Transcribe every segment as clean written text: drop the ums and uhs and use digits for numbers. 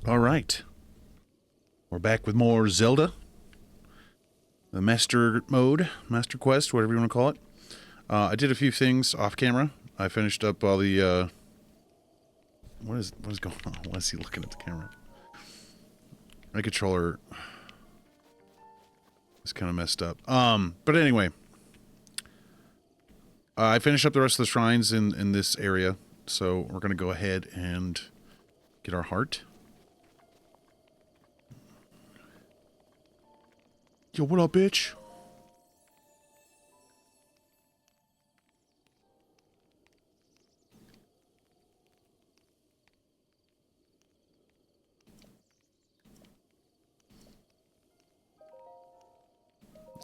All right. We're back with more Zelda, the Master Mode, Master Quest, whatever you want to call it. I did a few things off camera. I finished up all the. What is going on? Why is he looking at the camera? My controller is kind of messed up. But anyway, I finished up the rest of the shrines in this area, so we're gonna go ahead and get our heart. Yo, what up, bitch?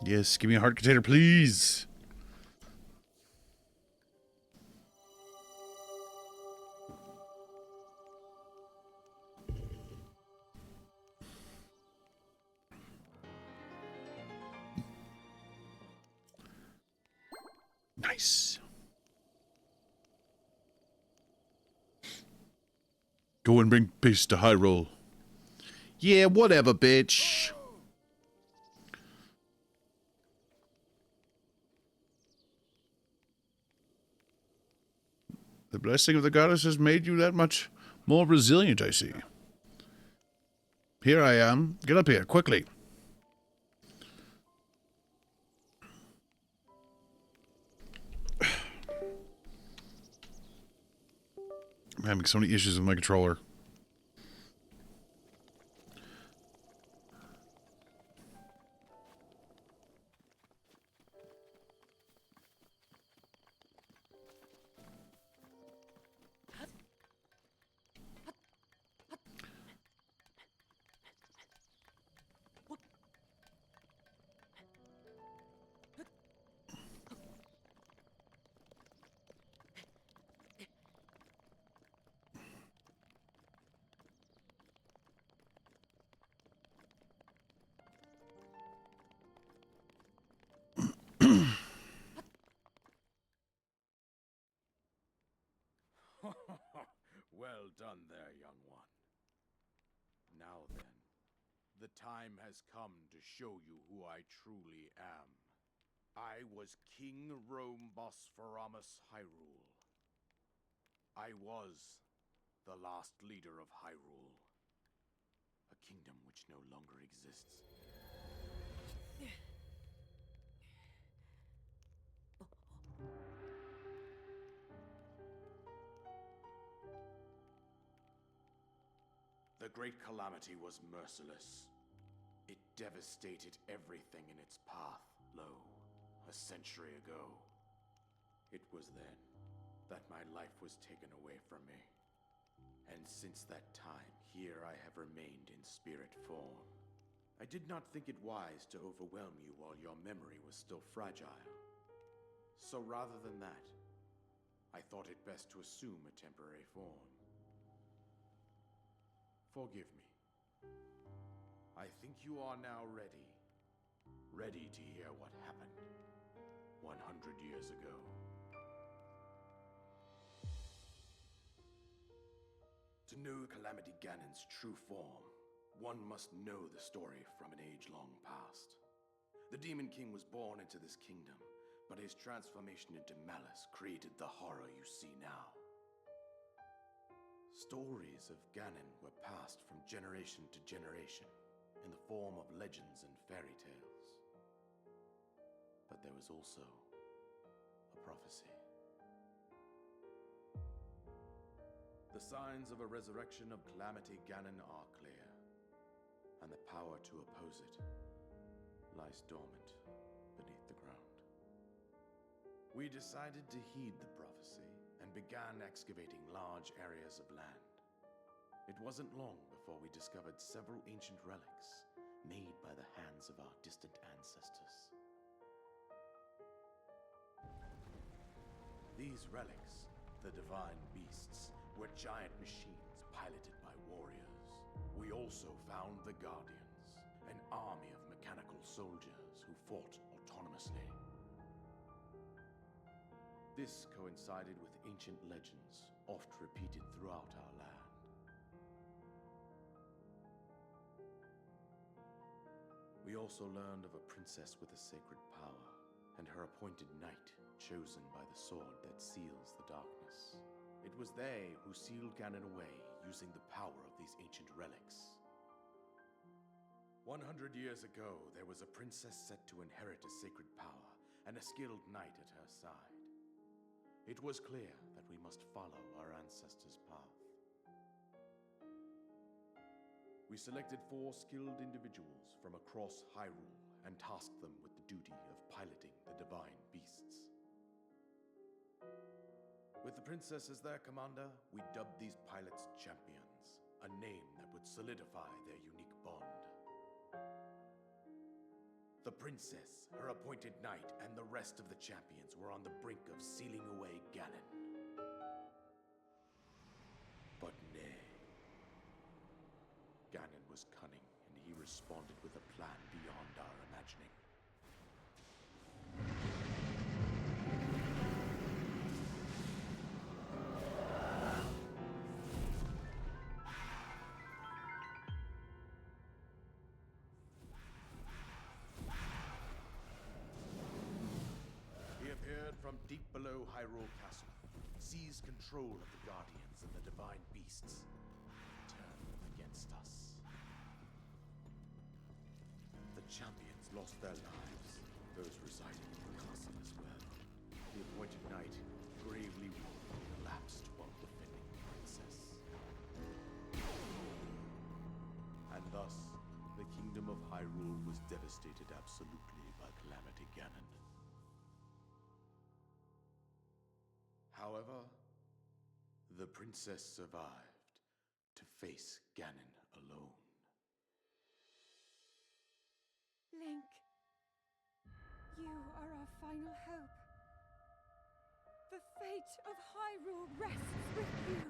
Yes, give me a heart container, please. Nice. Go and bring peace to Hyrule. Yeah, whatever, bitch. The blessing of the goddess has made you that much more resilient, I see. Here I am. Get up here, quickly. I'm having so many issues with my controller. Well done there, young one. Now then, the time has come to show you who I truly am. I was King Rome Bosphoramus Hyrule. I was the last leader of Hyrule, a kingdom which no longer exists. The Great Calamity was merciless. It devastated everything in its path, a century ago. It was then that my life was taken away from me. And since that time, here I have remained in spirit form. I did not think it wise to overwhelm you while your memory was still fragile. So rather than that, I thought it best to assume a temporary form. Forgive me. I think you are now ready. Ready to hear what happened 100 years ago. To know Calamity Ganon's true form, one must know the story from an age-long past. The Demon King was born into this kingdom, but his transformation into malice created the horror you see now. Stories of Ganon were passed from generation to generation in the form of legends and fairy tales. But there was also a prophecy. The signs of a resurrection of Calamity Ganon are clear, and the power to oppose it lies dormant beneath the ground. We decided to heed the prophecy and began excavating large areas of land. It wasn't long before we discovered several ancient relics made by the hands of our distant ancestors. These relics, the divine beasts, were giant machines piloted by warriors. We also found the Guardians, an army of mechanical soldiers who fought autonomously. This coincided with ancient legends, oft repeated throughout our land. also learned of a princess with a sacred power, and her appointed knight, chosen by the sword that seals the darkness. It was they who sealed Ganon away using the power of these ancient relics. 100 years ago, there was a princess set to inherit a sacred power, and a skilled knight at her side. It was clear that we must follow our ancestors' path. We selected 4 skilled individuals from across Hyrule and tasked them with the duty of piloting the divine beasts. With the princess as their commander, we dubbed these pilots champions, a name that would solidify their unique bond. The princess, her appointed knight, and the rest of the champions were on the brink of sealing away Ganon. But nay. Ganon was cunning, and he responded with a plan beyond our imagining. He appeared from deep below Hyrule Castle, seized control of the Guardians and the Divine Beasts, turned them against us. The champions lost their lives, those residing in the castle as well. The appointed knight, gravely wounded, collapsed while defending the princess. And thus, the kingdom of Hyrule was devastated absolutely by Calamity Ganon. However, the princess survived to face Ganon alone. Link, you are our final hope. The fate of Hyrule rests with you.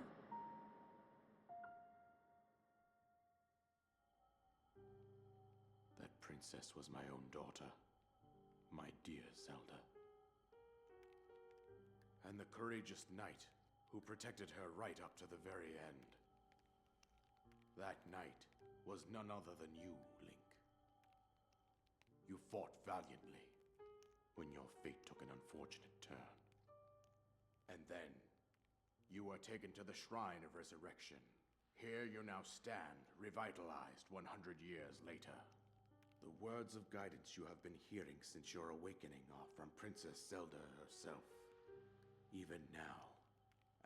That princess was my own daughter, my dear Zelda. And the courageous knight who protected her right up to the very end. That knight was none other than you, Link. You fought valiantly when your fate took an unfortunate turn. And then, you were taken to the Shrine of Resurrection. Here you now stand, revitalized 100 years later. The words of guidance you have been hearing since your awakening are from Princess Zelda herself. Even now,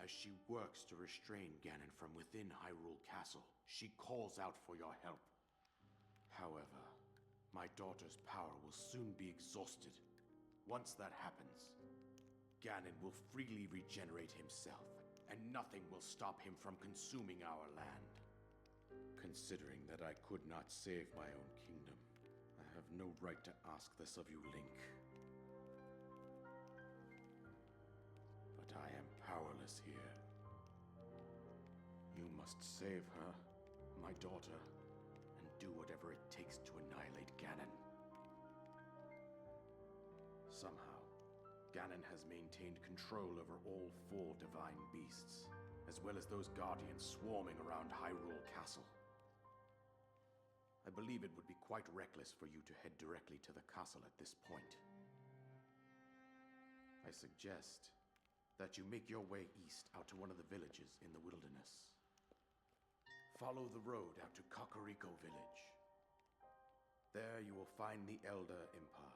as she works to restrain Ganon from within Hyrule Castle, she calls out for your help. However, my daughter's power will soon be exhausted. Once that happens, Ganon will freely regenerate himself, and nothing will stop him from consuming our land. Considering that I could not save my own kingdom, I have no right to ask this of you, Link. But I am powerless here. You must save her, my daughter, and do whatever it takes to annihilate Ganon. Somehow, Ganon has maintained control over all 4 divine beasts, as well as those guardians swarming around Hyrule Castle. I believe it would be quite reckless for you to head directly to the castle at this point. I suggest that you make your way east out to one of the villages in the wilderness. Follow the road out to Kakariko Village. There you will find the Elder Impa.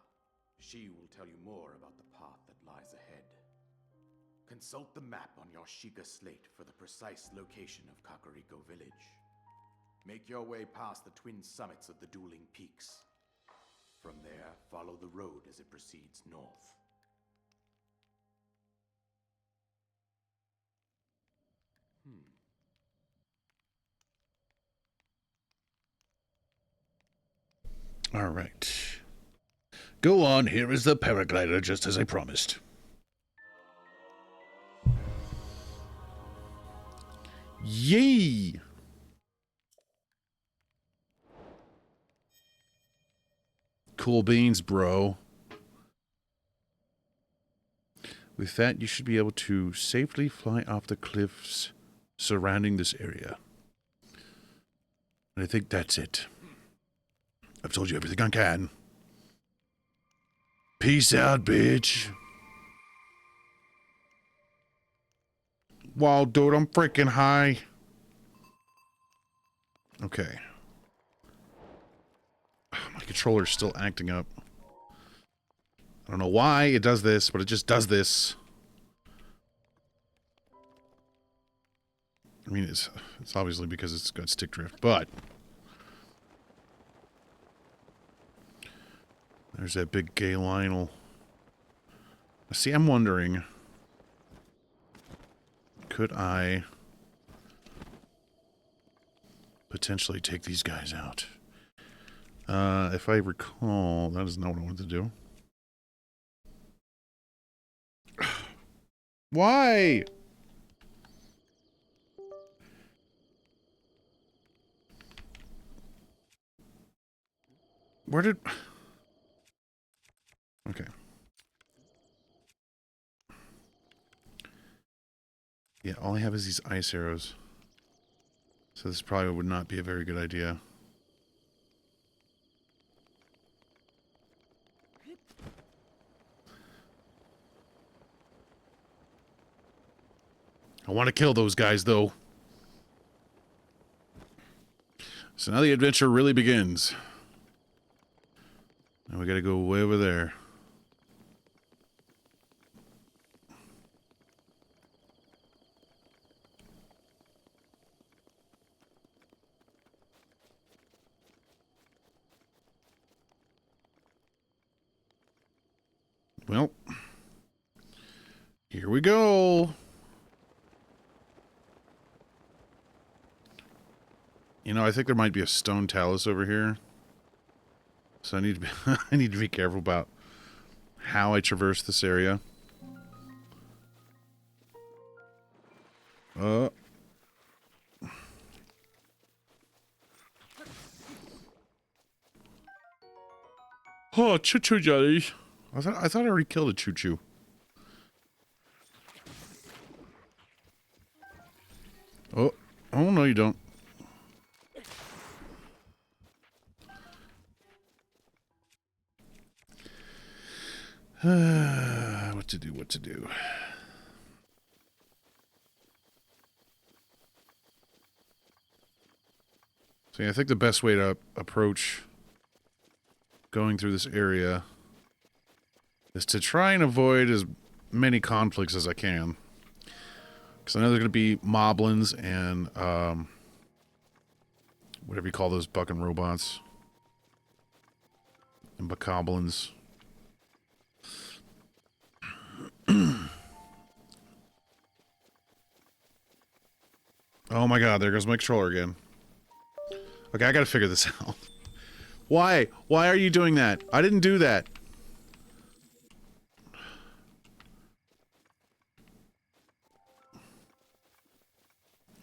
She will tell you more about the path that lies ahead. Consult the map on your Sheikah slate for the precise location of Kakariko Village. Make your way past the twin summits of the dueling peaks. From there, follow the road as it proceeds north. All right. Go on, here is the paraglider, just as I promised. Yay! Cool beans, bro. With that, you should be able to safely fly off the cliffs surrounding this area. And I think that's it. I've told you everything I can. Peace out, bitch. Wow, dude, I'm freaking high. Okay. My controller's still acting up. I don't know why it does this, but it just does this. I mean, it's obviously because it's got stick drift, but... There's that big gay Lionel. See, I'm wondering... Could I... potentially take these guys out? If I recall... That is not what I wanted to do. Why? Where did... Okay. Yeah, all I have is these ice arrows. So this probably would not be a very good idea. I want to kill those guys, though. So now the adventure really begins. Now we gotta go way over there. Well, here we go. You know, I think there might be a stone talus over here. So I need to be I need to be careful about how I traverse this area. Oh, choo-choo jelly. I thought I already killed a choo-choo. Oh, no, you don't. What to do. So yeah, I think the best way to approach going through this area is to try and avoid as many conflicts as I can. Because I know there's going to be moblins and, whatever you call those bucking robots. And bokoblins. Oh my god, there goes my controller again. Okay, I gotta figure this out. Why? Why are you doing that? I didn't do that.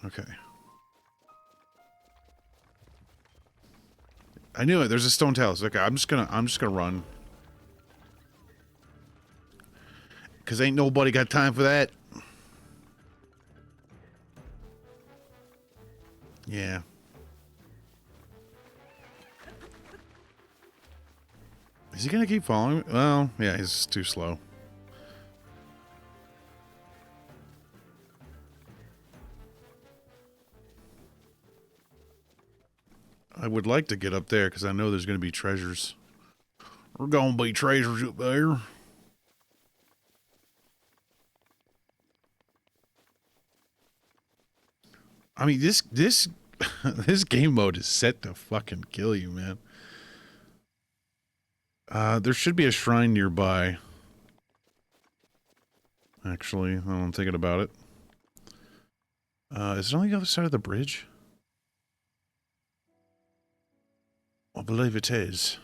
Okay. I knew it. There's a stone talus. Okay, I'm just gonna run. Cause ain't nobody got time for that. Yeah. Is he gonna keep following me? Well, yeah, he's too slow. I would like to get up there because I know there's gonna be treasures. We're gonna be treasures up there. I mean, this this game mode is set to fucking kill you, man. There should be a shrine nearby. Actually, I'm thinking about it. Is it on the other side of the bridge? I believe it is.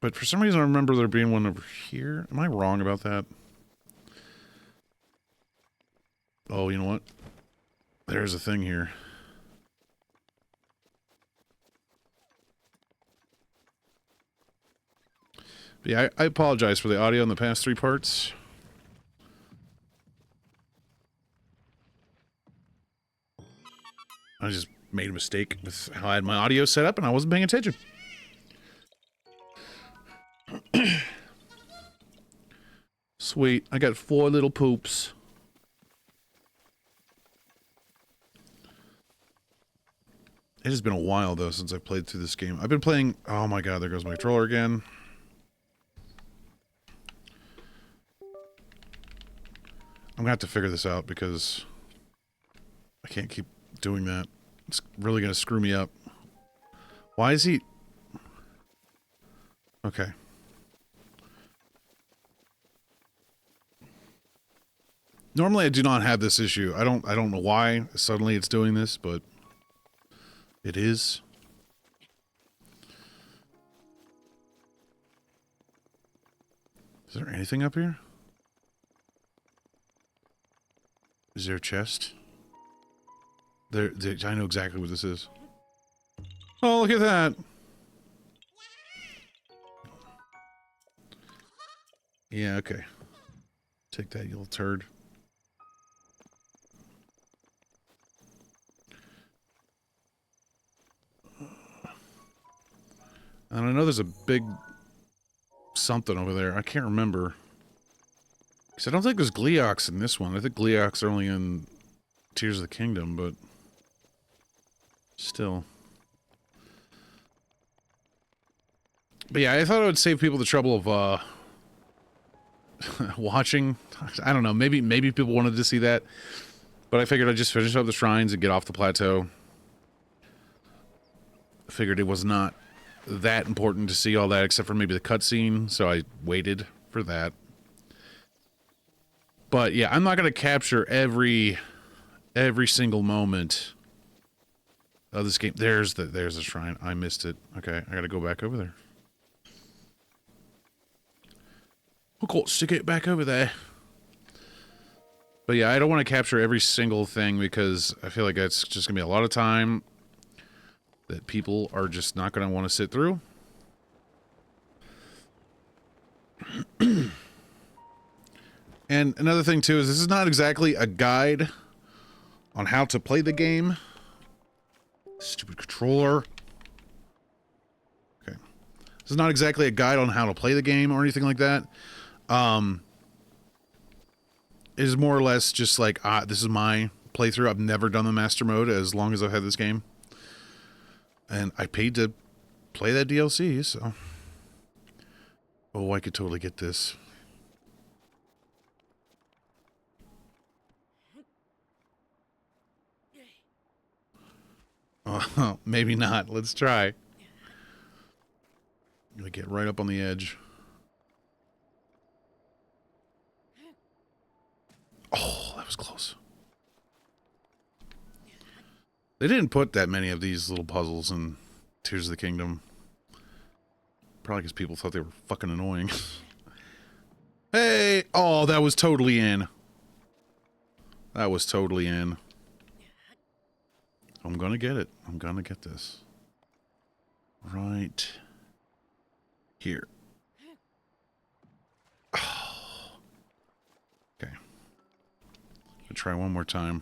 But for some reason I remember there being one over here. Am I wrong about that? Oh, you know what? There's a thing here. But yeah, I apologize for the audio in the past 3 parts. I just made a mistake with how I had my audio set up and I wasn't paying attention. Sweet. I got 4 little poops. It has been a while, though, since I've played through this game. I've been playing... Oh my god, there goes my controller again. I'm gonna have to figure this out because I can't keep doing that. It's really gonna screw me up. Why is he... Okay. Normally I do not have this issue. I don't know why suddenly it's doing this, but it is. Is there anything up here? Is there a chest? There, I know exactly what this is. Oh, look at that! Yeah, okay. Take that, you little turd. And I know there's a big something over there. I can't remember. Because I don't think there's Gleeoks in this one. I think Gleeoks are only in Tears of the Kingdom, but... Still. But yeah, I thought I would save people the trouble of, watching. I don't know, maybe people wanted to see that. But I figured I'd just finish up the shrines and get off the plateau. I figured it was not that important to see all that, except for maybe the cutscene, so I waited for that. But yeah, I'm not going to capture every single moment of this game. There's the shrine. I missed it. Okay, I got to go back over there. Of course, to get back over there. But yeah, I don't want to capture every single thing because I feel like that's just going to be a lot of time that people are just not going to want to sit through. And another thing too is this is not exactly a guide on how to play the game. Stupid controller. Okay. This is not exactly a guide on how to play the game or anything like that. It is more or less just like, this is my playthrough. I've never done the master mode as long as I've had this game. And I paid to play that DLC, so... Oh, I could totally get this. Oh, maybe not. Let's try. I'm gonna get right up on the edge. Oh, that was close. They didn't put that many of these little puzzles in Tears of the Kingdom. Probably because people thought they were fucking annoying. Hey! Oh, that was totally in. That was totally in. I'm gonna get it. I'm gonna get this. Right here. Oh. Okay. I'll try one more time.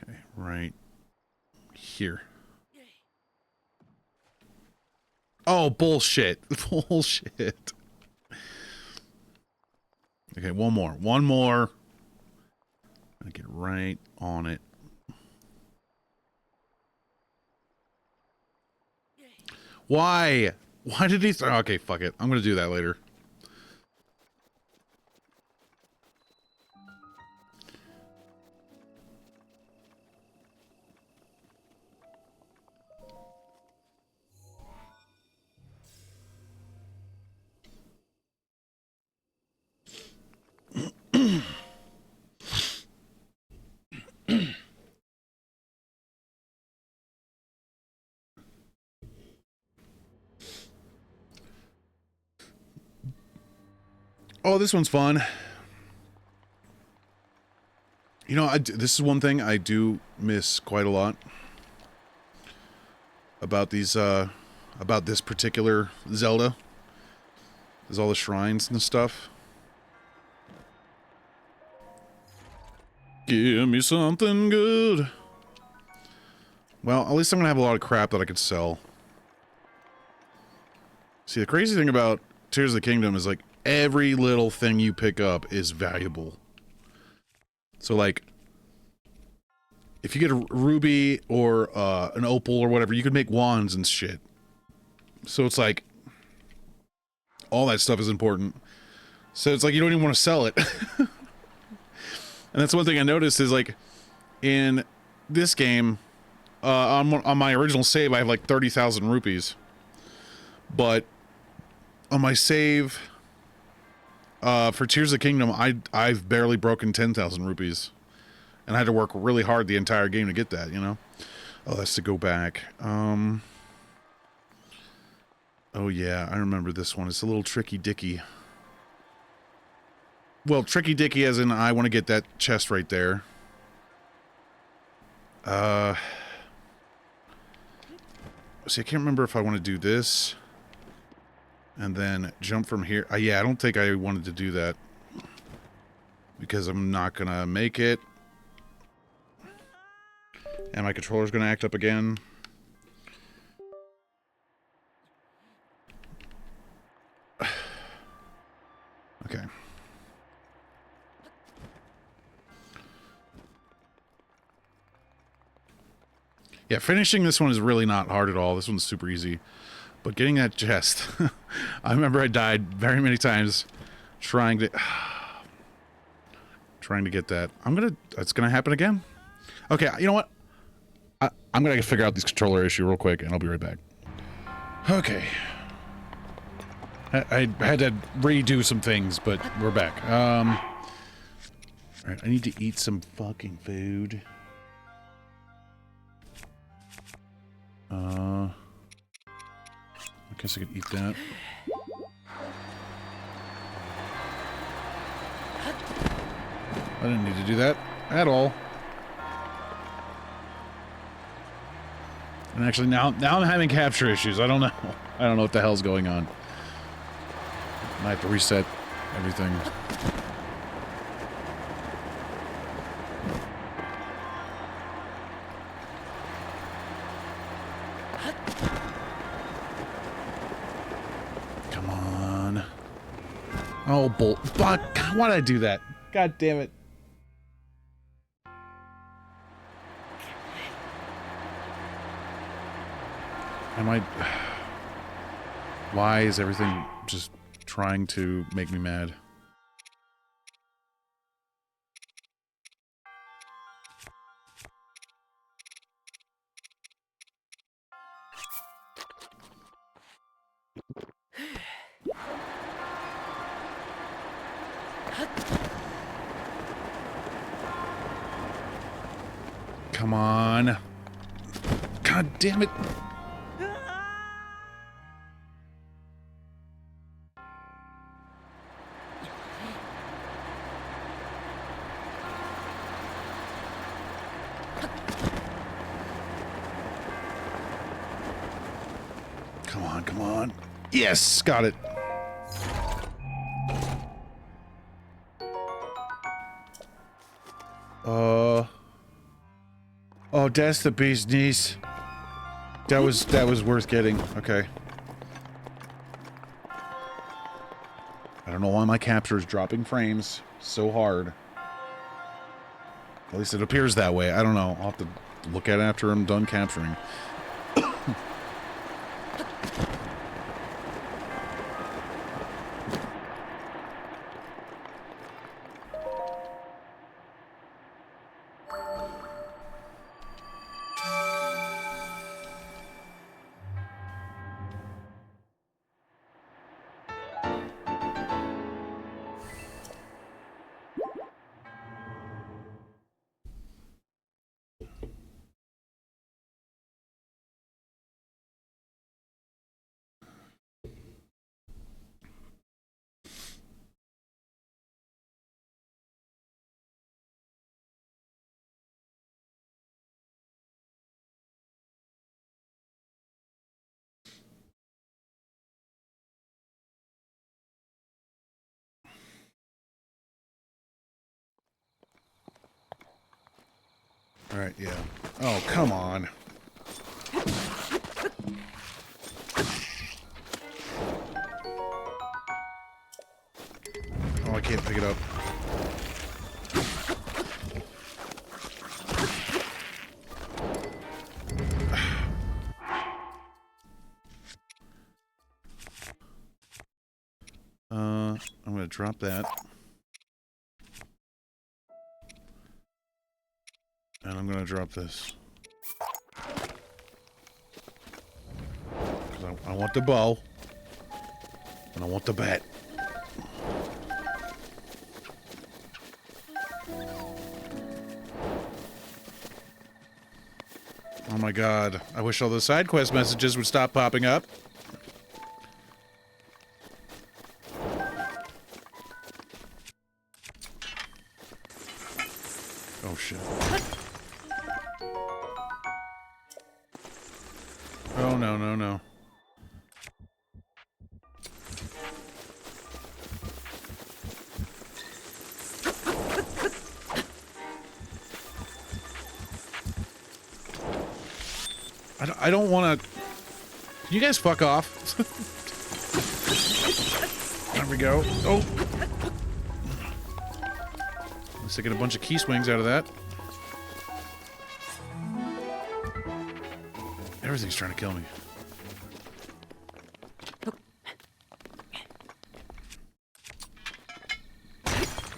Okay, right here. Oh, bullshit. Bullshit. Okay, one more. One more. I'm gonna get right on it. Why? Why did he... Okay, fuck it. I'm gonna do that later. Oh, this one's fun. You know, this is one thing I do miss quite a lot about these, about this particular Zelda. There's all the shrines and stuff. Give me something good. Well, at least I'm gonna have a lot of crap that I could sell. See, the crazy thing about Tears of the Kingdom is, like, every little thing you pick up is valuable. So, like, if you get a ruby or an opal or whatever, you could make wands and shit. So it's like, all that stuff is important. So it's like you don't even want to sell it. And that's one thing I noticed is, like, in this game, on my original save, I have like 30,000 rupees. But on my save for Tears of the Kingdom, I've barely broken 10,000 rupees. And I had to work really hard the entire game to get that, you know? Oh, that's to go back. Oh yeah, I remember this one. It's a little tricky dicky. Well, tricky dicky as in I want to get that chest right there. See, I can't remember if I want to do this and then jump from here. Yeah, I don't think I wanted to do that because I'm not gonna make it. And my controller's gonna act up again. Okay. Yeah, finishing this one is really not hard at all. This one's super easy. But getting that chest, I remember I died very many times trying to get that. It's gonna happen again. Okay, you know what? I'm gonna figure out this controller issue real quick, and I'll be right back. Okay. I had to redo some things, but we're back. Alright, I need to eat some fucking food. I guess I could eat that. I didn't need to do that at all. And actually now I'm having capture issues. I don't know. I don't know what the hell's going on. I have to reset everything. Come on. Oh, fuck. Why did I do that? God damn it. Why is everything just trying to make me mad? Come on. God damn it. Come on, come on. Yes, got it. Oh, that's the bee's knees. That was worth getting. Okay. I don't know why my capture is dropping frames so hard. At least it appears that way. I don't know. I'll have to look at it after I'm done capturing. Alright, yeah. Oh, come on. Oh, I can't pick it up. I'm gonna drop that. And I'm gonna drop this. Because I want the bow. And I want the bat. Oh my god. I wish all the side quest messages would stop popping up. Oh shit. Oh no, no, no. I don't want to... Can you guys fuck off? There we go. Oh! Let's get a bunch of key swings out of that. Everything's trying to kill me.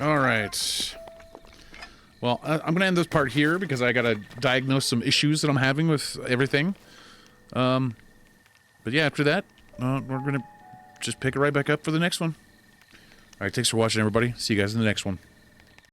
Alright. Well, I'm going to end this part here because I got to diagnose some issues that I'm having with everything. But yeah, after that, we're going to just pick it right back up for the next one. Alright, thanks for watching, everybody. See you guys in the next one.